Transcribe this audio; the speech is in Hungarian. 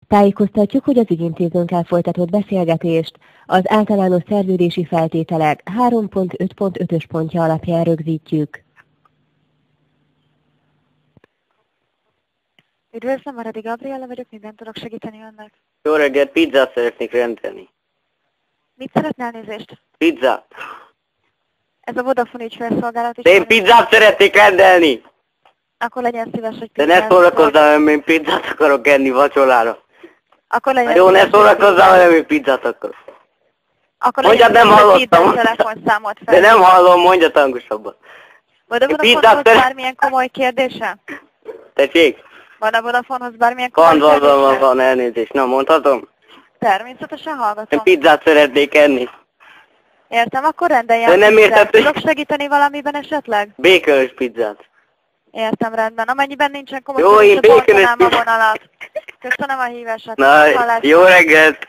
Tájékoztatjuk, hogy az ügyintézőnkkel folytatott beszélgetést az általános szerződési feltételek 3.5.5-ös pontja alapján rögzítjük. Üdvözlöm, Maradi Gabriella vagyok, minden tudok segíteni önnek. Jó reggelt, pizzát szeretnék rendelni. Mit szeretne elnézést? Pizzát. Ez a Vodafone ügyfélszolgálat is. De én pizzát szeretnék rendelni! Akkor legyen szíves, hogy De pizzát. ne szórakozzál, mert én pizzát akarok enni vacsorára. Akkor legyen Jó, ne szíves, szórakozzál, mert én pizzát akarok. Akkor Mondjad, legyen nem szíves, hallottam. hogy telefonszámot fel. De nem hallom, mondja hangosabban. Van a pizzát Vodafonehoz szeret- bármilyen komoly kérdése? Tessék? Van a Vodafonehoz bármilyen komoly Van, kérdése? elnézést. Na, mondhatom? Természetesen hallgatom. Én pizzát szeretnék enni. Értem, akkor rendeljen De nem pizzát. érted, hogy- Tudok segíteni valamiben esetleg? Békönös pizzát. Értem, rendben. Amennyiben nincsen komoly Jó, én kérdése, békönös tartanám a pizzát. vonalat. Köszönöm a hívását. Na, Hallásra. jó reggelt!